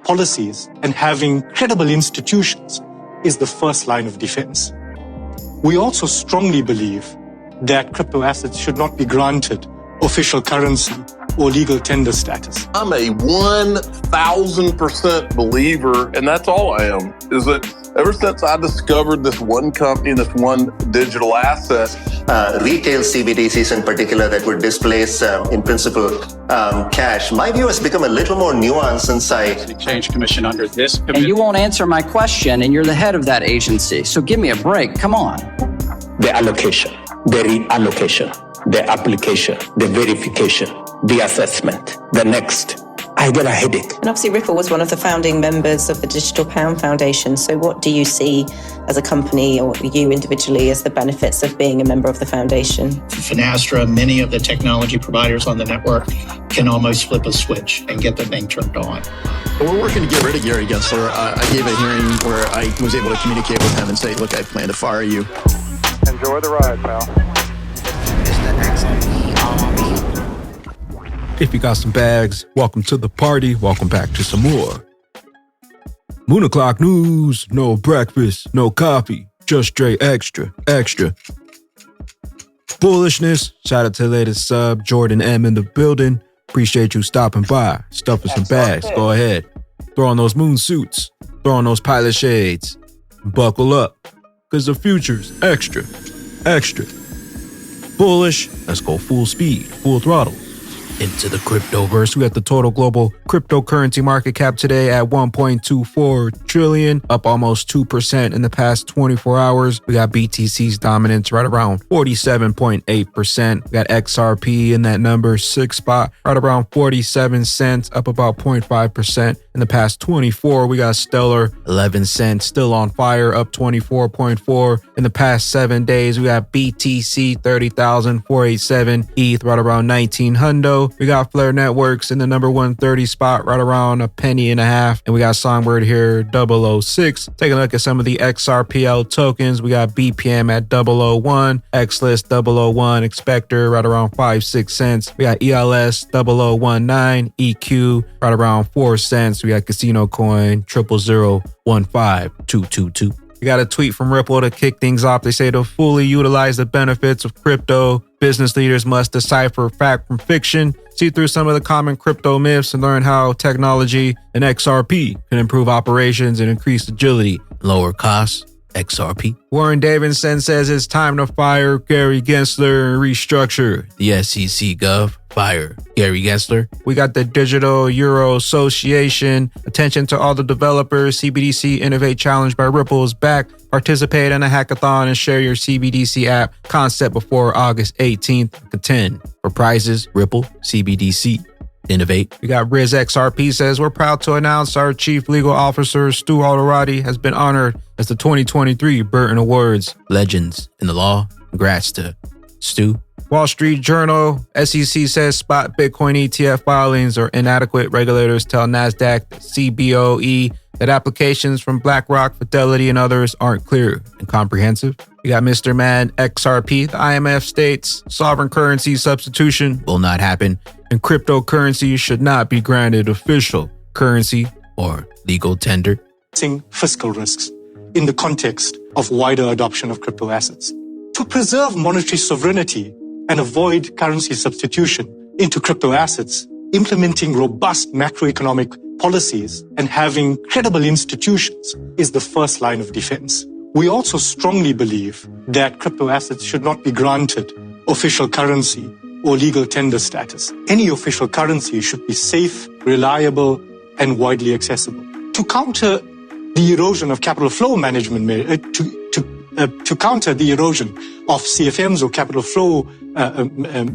policies and having credible institutions is the first line of defense. We also strongly believe that crypto assets should not be granted official currency or legal tender status. I'm a 1,000% believer, and that's all I am, is that ever since I discovered this one company, this one digital asset. Retail CBDCs in particular that would displace, in principle, cash. My view has become a little more nuanced since The Exchange Commission under this committee. And you won't answer my question, and you're the head of that agency. So give me a break. Come on. The allocation, the reallocation, the application, the verification, the assessment, the next. I get a headache. And obviously Ripple was one of the founding members of the Digital Pound Foundation. So what do you see as a company or you individually as the benefits of being a member of the foundation? Finastra, many of the technology providers on the network can almost flip a switch and get the thing turned on. We're working to get rid of Gary Gensler. I gave a hearing where I was able to communicate with him and say, look, I plan to fire you. Enjoy the ride, pal. If you got some bags, welcome to the party. Welcome back to some more Moon O'Clock News. No breakfast, no coffee, just straight extra. Bullishness. Shout out to the latest sub, Jordan M in the building. Appreciate you stopping by. Stuffing some bags. Go ahead. Throw on those moon suits. Throw on those pilot shades. Buckle up. Because the future's extra. Bullish. Let's go full speed, full throttle. Into the cryptoverse. We got the total global cryptocurrency market cap today at 1.24 trillion, up almost 2% in the past 24 hours. We got BTC's dominance right around 47.8%. We got XRP in that number 6 spot, right around 47 cents, up about 0.5%. In the past 24, we got Stellar 11 cents, still on fire, up 24.4. In the past 7 days, we got BTC 30,487, ETH right around 1900. We got Flare Networks in the number 130 spot, right around a penny and a half. And we got Songbird here, 006. Take a look at some of the XRPL tokens. We got BPM at 001, XLIST 001, Expector right around 5-6 cents. We got ELS 0019, EQ right around 4 cents. We got Casino Coin 000152222. We got a tweet from Ripple to kick things off. They say to fully utilize the benefits of crypto, business leaders must decipher fact from fiction, see through some of the common crypto myths, and learn how technology and XRP can improve operations and increase agility, lower costs. XRP. Warren Davidson says it's time to fire Gary Gensler and restructure the SEC Gov. Fire Gary Gensler. We got the Digital Euro Association. Attention to all the developers. CBDC Innovate Challenge by Ripple is back. Participate in a hackathon and share your CBDC app concept before August 18th. Contend for prizes. Ripple CBDC Innovate. We got Riz XRP says we're proud to announce our Chief Legal Officer Stu Alderati has been honored as the 2023 Burton Awards Legends in the Law. Congrats to Stu. Wall Street Journal, SEC says spot Bitcoin ETF filings are inadequate. Regulators tell NASDAQ, CBOE that applications from BlackRock, Fidelity, and others aren't clear and comprehensive. We got Mr. Man XRP. The IMF states sovereign currency substitution will not happen, and cryptocurrency should not be granted official currency or legal tender. Fiscal risks in the context of wider adoption of crypto assets. To preserve monetary sovereignty and avoid currency substitution into crypto assets, implementing robust macroeconomic policies and having credible institutions is the first line of defense. We also strongly believe that crypto assets should not be granted official currency or legal tender status. Any official currency should be safe, reliable, and widely accessible. To counter the erosion of capital flow management, to counter the erosion of CFMs or capital flow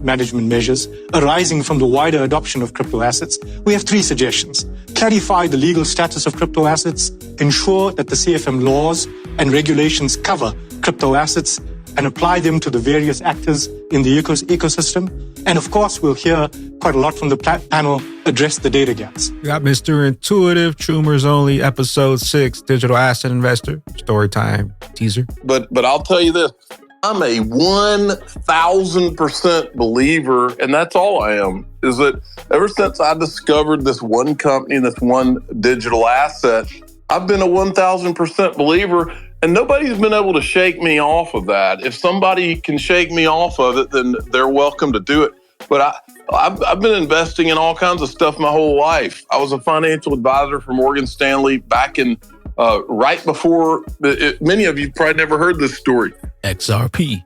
management measures arising from the wider adoption of crypto assets, we have 3 suggestions. Clarify the legal status of crypto assets, ensure that the CFM laws and regulations cover crypto assets, and apply them to the various actors in the ecosystem. And of course, we'll hear quite a lot from the panel address the data gaps. We got Mr. Intuitive, Troomers Only, Episode 6, Digital Asset Investor, Storytime teaser. But I'll tell you this, I'm a 1,000% believer, and that's all I am, is that ever since I discovered this one company, this one digital asset, I've been a 1,000% believer, and nobody's been able to shake me off of that. If somebody can shake me off of it, then they're welcome to do it. But I've been investing in all kinds of stuff my whole life. I was a financial advisor for Morgan Stanley back in right before, many of you probably never heard this story. XRP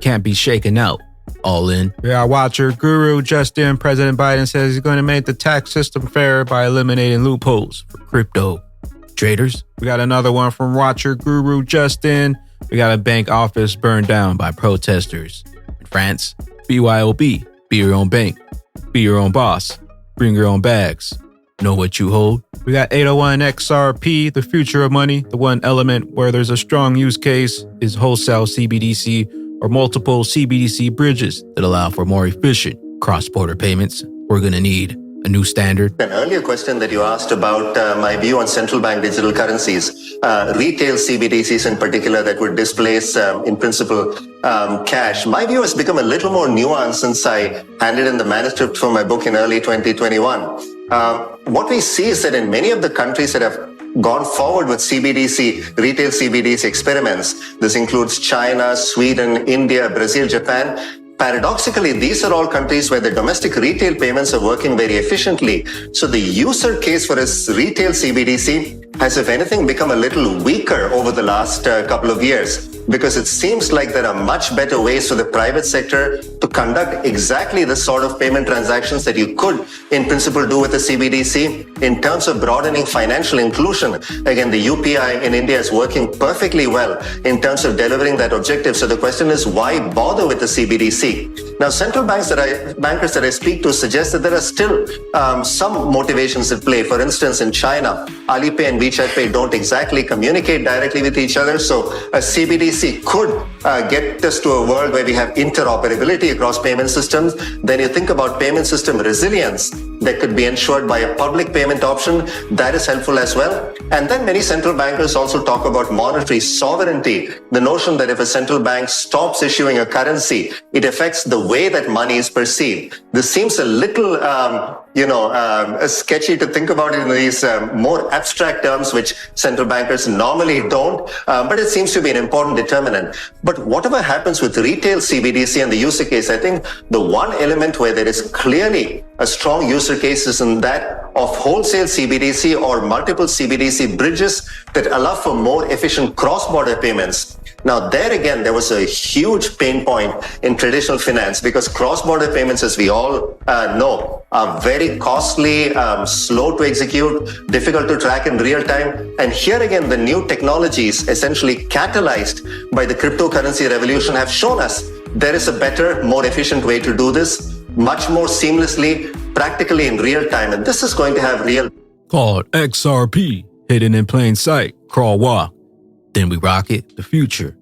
can't be shaken out. All in. Yeah, Watcher Guru Justin. President Biden says he's going to make the tax system fair by eliminating loopholes for crypto traders. We got another one from Watcher Guru Justin. We got a bank office burned down by protesters. In France, BYOB, be your own bank, be your own boss, bring your own bags. Know what you hold? We got 801 XRP, the future of money. The one element where there's a strong use case is wholesale CBDC or multiple CBDC bridges that allow for more efficient cross-border payments. We're going to need a new standard. An earlier question that you asked about my view on central bank digital currencies, retail CBDCs in particular that would displace, in principle, cash. My view has become a little more nuanced since I handed in the manuscript for my book in early 2021. What we see is that in many of the countries that have gone forward with CBDC, retail CBDC experiments, this includes China, Sweden, India, Brazil, Japan. Paradoxically, these are all countries where the domestic retail payments are working very efficiently. So the user case for a retail CBDC has, if anything, become a little weaker over the last couple of years, because it seems like there are much better ways for the private sector to conduct exactly the sort of payment transactions that you could, in principle, do with a CBDC. In terms of broadening financial inclusion, again, the UPI in India is working perfectly well in terms of delivering that objective. So the question is, why bother with the CBDC? Now, central bankers that I speak to suggest that there are still some motivations at play. For instance, in China, Alipay and WeChat Pay don't exactly communicate directly with each other. So a CBDC could get us to a world where we have interoperability across payment systems. Then you think about payment system resilience that could be ensured by a public payment option. That is helpful as well. And then many central bankers also talk about monetary sovereignty. The notion that if a central bank stops issuing a currency, it affects the way that money is perceived. This seems a little, sketchy to think about it in these more abstract terms, which central bankers normally don't, but it seems to be an important determinant. But whatever happens with retail CBDC and the user case, I think the one element where there is clearly a strong user case is in that of wholesale CBDC or multiple CBDC bridges that allow for more efficient cross-border payments. Now, there again, there was a huge pain point in traditional finance because cross-border payments, as we all know, are very costly, slow to execute, difficult to track in real time. And here again, the new technologies essentially catalyzed by the cryptocurrency revolution have shown us there is a better, more efficient way to do this, much more seamlessly, practically in real time. And this is going to have real... Called XRP, hidden in plain sight, crawl walk. Then we rock it, the future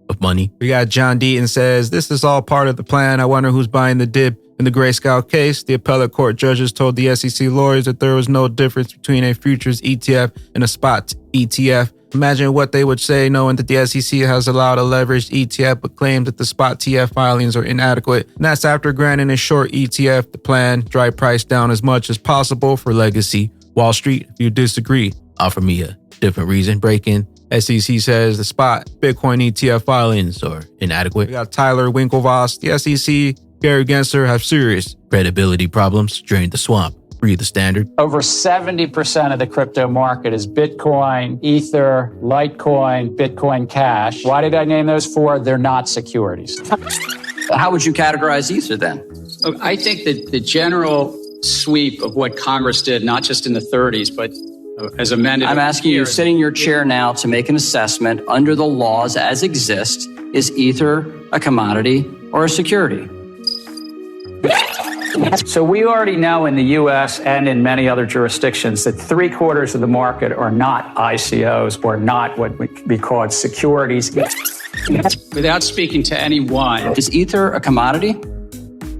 of money. We got John Deaton says, this is all part of the plan. I wonder who's buying the dip in the Grayscale case. The appellate court judges told the SEC lawyers that there was no difference between a futures ETF and a spot ETF. Imagine what they would say knowing that the SEC has allowed a leveraged ETF but claims that the spot TF filings are inadequate. And that's after granting a short ETF the plan, drive price down as much as possible for legacy. Wall Street, if you disagree, offer me a different reason. Breaking. SEC says the spot Bitcoin ETF filings are inadequate. We got Tyler Winklevoss. The SEC, Gary Gensler have serious credibility problems. Drain the swamp. Read the standard. Over 70% of the crypto market is Bitcoin, Ether, Litecoin, Bitcoin Cash. Why did I name those four? They're not securities. How would you categorize Ether then? I think that the general sweep of what Congress did, not just in the 30s, but as amended. I'm asking you, sitting in your chair now, to make an assessment under the laws as exist. Is Ether a commodity or a security? So we already know in the U.S. and in many other jurisdictions that 3/4 of the market are not ICOs or not what we call securities. Without speaking to anyone. Is Ether a commodity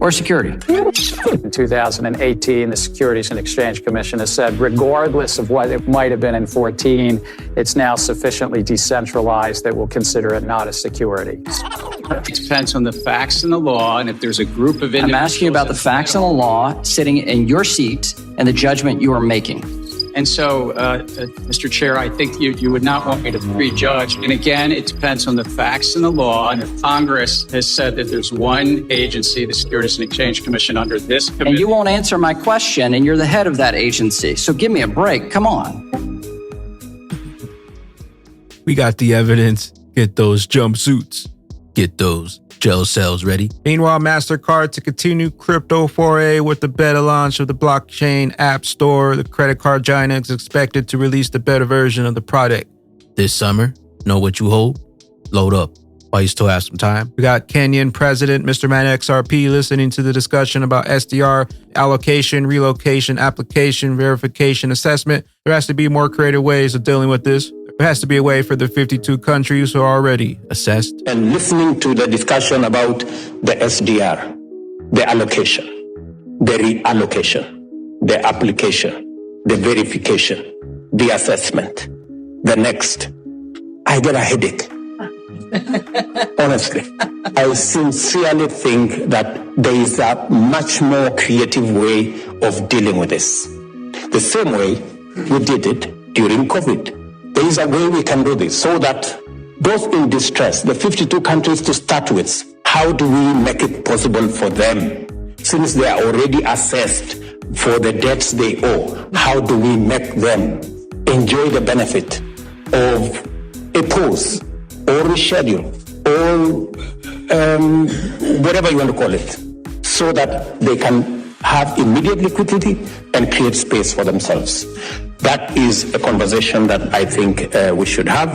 or security? In 2018, the Securities and Exchange Commission has said, regardless of what it might have been in 14, it's now sufficiently decentralized that we'll consider it not a security. It depends on the facts and the law, and if there's a group of individuals... I'm asking you about the facts and the law sitting in your seat and the judgment you are making. And so, Mr. Chair, I think you would not want me to prejudge. And again, it depends on the facts and the law. And if Congress has said that there's one agency, the Securities and Exchange Commission, under this committee... And you won't answer my question, and you're the head of that agency. So give me a break. Come on. We got the evidence. Get those jumpsuits. Get those gel cells ready. Meanwhile, MasterCard to continue crypto foray with the beta launch of the blockchain app store. The credit card giant is expected to release the beta version of the product this summer. Know what you hold? Load up while you still have some time. We got Kenyan President Mr. Man XRP listening to the discussion about SDR, allocation, relocation, application, verification, assessment. There has to be more creative ways of dealing with this. There has to be a way for the 52 countries who are already assessed. And listening to the discussion about the SDR, the allocation, the reallocation, the application, the verification, the assessment, the next, I get a headache. Honestly, I sincerely think that there is a much more creative way of dealing with this. The same way we did it during COVID. There is a way we can do this so that those in distress, the 52 countries to start with, how do we make it possible for them? Since they are already assessed for the debts they owe, how do we make them enjoy the benefit of a pause or reschedule or whatever you want to call it, so that they can have immediate liquidity and create space for themselves? That is a conversation that I think we should have.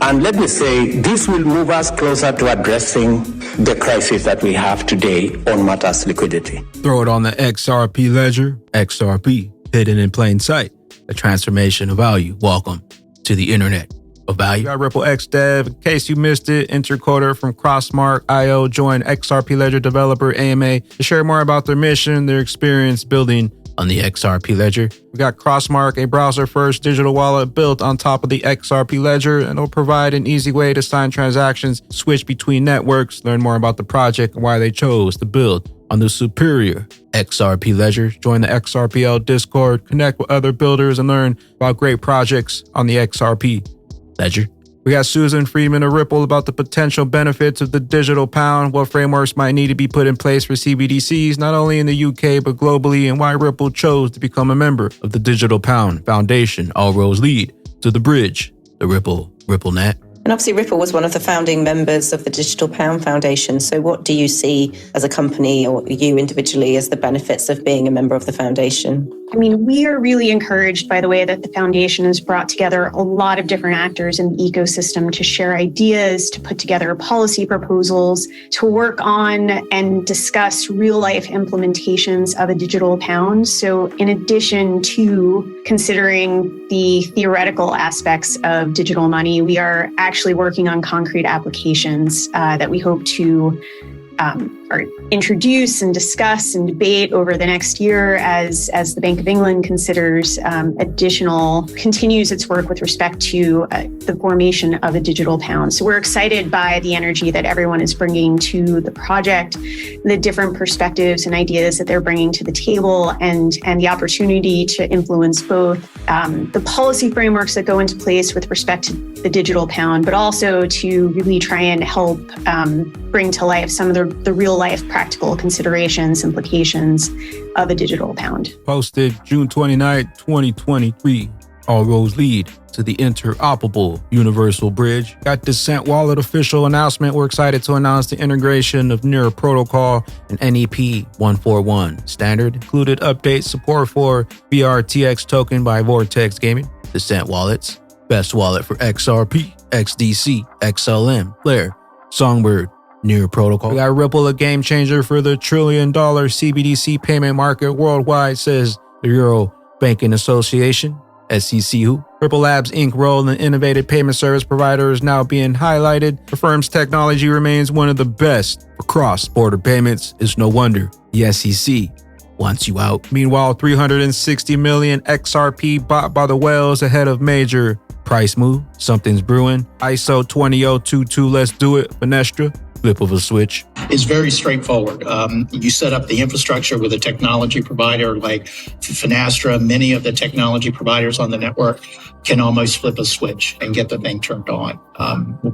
And let me say, this will move us closer to addressing the crisis that we have today on matters liquidity. Throw it on the XRP ledger. XRP, hidden in plain sight. The transformation of value. Welcome to the internet of value. We got Ripple X Dev. In case you missed it, Intercoder from Crossmark.io joined XRP Ledger developer AMA to share more about their mission, their experience building on the XRP Ledger. We got Crossmark, a browser-first digital wallet built on top of the XRP Ledger, and it'll provide an easy way to sign transactions, switch between networks, learn more about the project and why they chose to build on the superior XRP Ledger. Join the XRPL Discord, connect with other builders, and learn about great projects on the XRP Ledger. We got Susan Friedman of Ripple about the potential benefits of the digital pound, what frameworks might need to be put in place for CBDCs, not only in the UK, but globally, and why Ripple chose to become a member of the Digital Pound Foundation. All roads lead to the bridge, the RippleNet. And obviously Ripple was one of the founding members of the Digital Pound Foundation. So what do you see as a company or you individually as the benefits of being a member of the foundation? I mean, we are really encouraged by the way that the foundation has brought together a lot of different actors in the ecosystem to share ideas, to put together policy proposals, to work on and discuss real-life implementations of a digital pound. So in addition to considering the theoretical aspects of digital money, we are actually working on concrete applications that we hope to or introduce and discuss and debate over the next year as the Bank of England continues its work with respect to the formation of a digital pound. So we're excited by the energy that everyone is bringing to the project, the different perspectives and ideas that they're bringing to the table, and the opportunity to influence both the policy frameworks that go into place with respect to the digital pound, but also to really try and help bring to life some of the real life practical considerations, implications of a digital pound. Posted June 29, 2023. All roads lead to the interoperable universal bridge. Got Descent Wallet official announcement. We're excited to announce the integration of Near Protocol and NEP 141 standard. Included update support for VRTX token by Vortex Gaming. Descent Wallets, best wallet for XRP, XDC, XLM, Flare, Songbird, Near Protocol. We got Ripple, a game changer for the $1 trillion CBDC payment market worldwide, says the Euro Banking Association, SEC, who Ripple Labs Inc. role in innovative payment service provider is now being highlighted. The firm's technology remains one of the best for cross-border payments. It's no wonder the SEC wants you out. Meanwhile, 360 million XRP bought by the whales ahead of major price move. Something's brewing. ISO 20022, let's do it. Finestra, flip of a switch. It's very straightforward. You set up the infrastructure with a technology provider like Finastra. Many of the technology providers on the network can almost flip a switch and get the thing turned on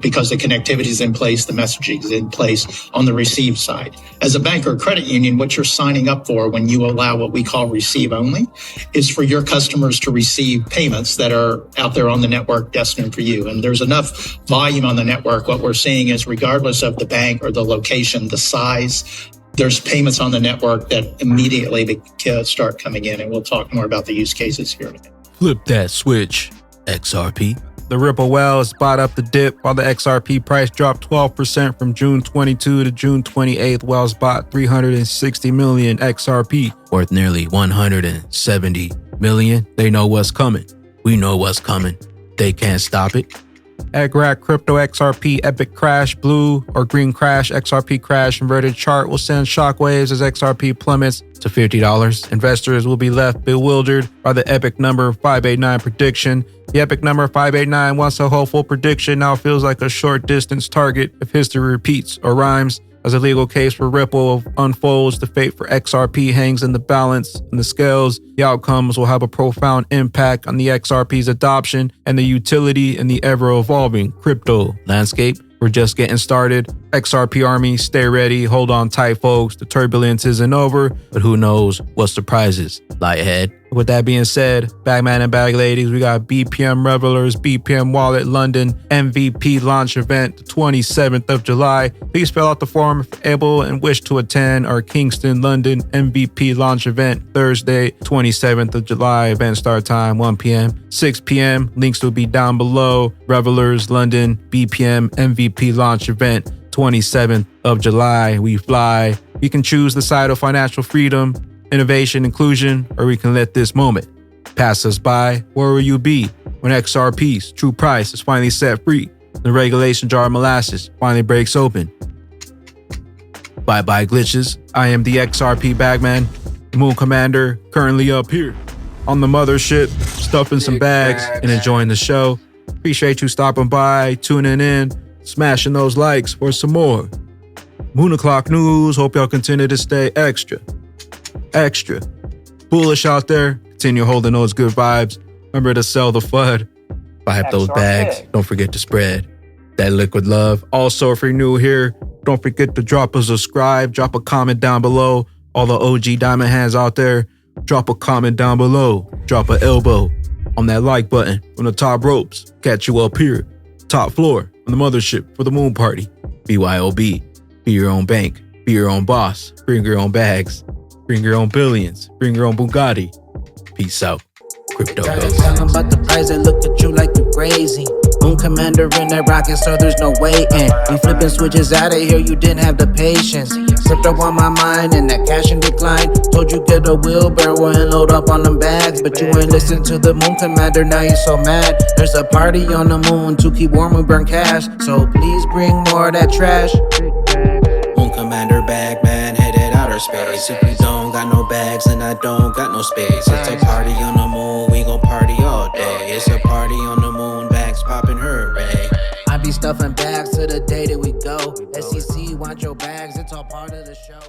because the connectivity is in place, the messaging is in place on the receive side. As a bank or credit union, what you're signing up for when you allow what we call receive only is for your customers to receive payments that are out there on the network destined for you. And there's enough volume on the network. What we're seeing is regardless of the bank or the location, the size, there's payments on the network that immediately start coming in. And we'll talk more about the use cases here in a minute. Flip that switch, XRP. The Ripple whales bought up the dip while the XRP price dropped 12% from June 22 to June 28th. Whales bought 360 million XRP, worth nearly 170 million. They know what's coming. We know what's coming. They can't stop it. XRP crypto XRP epic crash, blue or green crash, XRP crash inverted chart will send shockwaves as XRP plummets to $50. Investors will be left bewildered by the epic number 589 prediction. The epic number 589, once a hopeful prediction, now feels like a short distance target if history repeats or rhymes. As a legal case for Ripple unfolds, the fate for XRP hangs in the balance and the scales. The outcomes will have a profound impact on the XRP's adoption and the utility in the ever-evolving crypto landscape. We're just getting started. XRP Army, stay ready. Hold on tight, folks. The turbulence isn't over, but who knows what surprises lie ahead. With that being said, Bagman and Bag Ladies, we got BPM Revelers, BPM Wallet London MVP launch event, the 27th of July. Please fill out the form if able and wish to attend our Kingston, London MVP launch event, Thursday, 27th of July. Event start time, 1 p.m., 6 p.m. Links will be down below. Revelers, London, BPM MVP launch event, 27th of July. We fly. You can choose the side of financial freedom, innovation, inclusion, or we can let this moment pass us by. Where will you be when XRP's true price is finally set free? The regulation jar of molasses finally breaks open. Bye-bye glitches. I am the XRP Bagman, Moon Commander, currently up here on the mothership, stuffing some bags and enjoying the show. Appreciate you stopping by, tuning in, smashing those likes for some more Moon O'Clock news. Hope y'all continue to stay extra bullish out there. Continue holding those good vibes. Remember to sell the FUD. Buy up those bags. Don't forget to spread that liquid love. Also, if you're new here, don't forget to drop a subscribe, drop a comment down below. All the OG diamond hands out there, drop a comment down below. Drop an elbow on that like button on the top ropes. Catch you up here, top floor on the mothership for the moon party. BYOB. Be your own bank. Be your own boss. Bring your own bags. Bring your own billions. Bring your own Bugatti. Peace out. Crypto goes. Talking about the price, they look at you like you're crazy. Moon Commander in that rocket, so there's no waiting. You flipping switches out of here, you didn't have the patience. Crypto on my mind and that cash in decline. Told you get a wheelbarrow and load up on them bags, but you ain't listen to the Moon Commander, now you so mad. There's a party on the moon to keep warm, we burn cash. So please bring more of that trash. Moon Commander Bagman headed outer space. If you don't got no bags and I don't got no space, it's a party on the moon, we gon' party all day. It's a party on the moon, bags popping, hooray. I be stuffing bags to the day that we go. SEC want your bags, it's all part of the show.